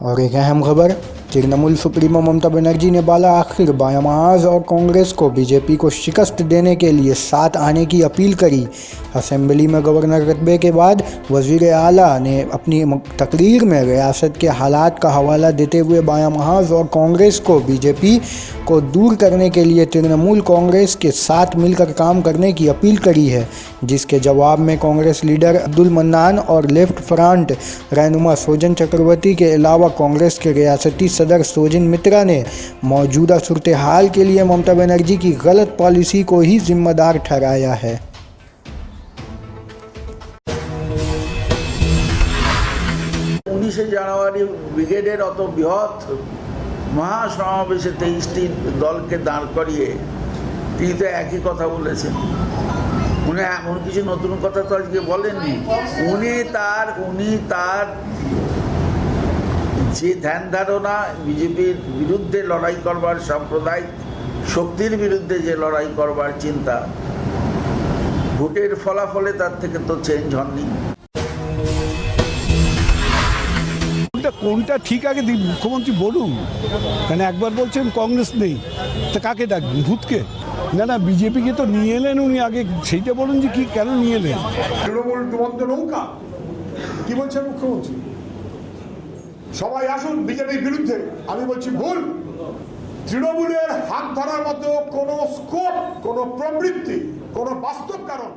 और एक अहम खबर, तृणमूल सुप्रीमो ममता बनर्जी ने बोला आखिर बायां महाज और कांग्रेस को बीजेपी को शिकस्त देने के लिए साथ आने की अपील करी। असेंबली में गवर्नर रतबे के बाद वज़ीर आला ने अपनी तकरीर में रियासत के हालात का हवाला देते हुए बायां महाज और कांग्रेस को बीजेपी को दूर करने के लिए तृणमूल कांग्रेस के साथ मिलकर काम करने की अपील करी है, जिसके जवाब में कांग्रेस लीडर अब्दुल मन्नान और लेफ्ट फ्रंट रहनुमा सोजन चक्रवर्ती के अलावा कांग्रेस के रियासती सदर सोजिन मित्रा ने मौजूदा सूरत हाल के लिए ममता बनर्जी की गलत पॉलिसी को ही जिम्मेदार ठहराया है। 19 জানুয়ারি ব্রিগেডের অত বৃহৎ মহাসমাবেশে 23টি দলকে দাঁড় করিয়ে তিনি তো একই কথা বলেছেন। উনি এমন কিছু নতুন কথা তো আজকে বলেননি। উনি তার যে ধ্যান ধারণা বিজেপির বিরুদ্ধে লড়াই করবার, সাম্প্রদায়িক শক্তির বিরুদ্ধে যে লড়াই করবার চিন্তা, ভোটের ফলাফলে তার থেকে তো চেঞ্জ হননি। কোনটা ঠিক আগে মুখ্যমন্ত্রী বলুন, কেন একবার বলছেন কংগ্রেস নেই, তা কাকে ডাকবেন? ভূতকে? না বিজেপিকে তো নিয়ে এলেন উনি, আগে সেইটা বলুন যে কি কেন নিয়ে এলেন। তৃণমূল ডুবন্ত নৌকা কি বলছেন মুখ্যমন্ত্রী? সবাই আসুন বিজেপির বিরুদ্ধে। আমি বলছি ভুল। তৃণমূলের হাত ধরার মতো কোনো স্কোপ, কোনো প্রবৃত্তি, কোনো বাস্তব কারণ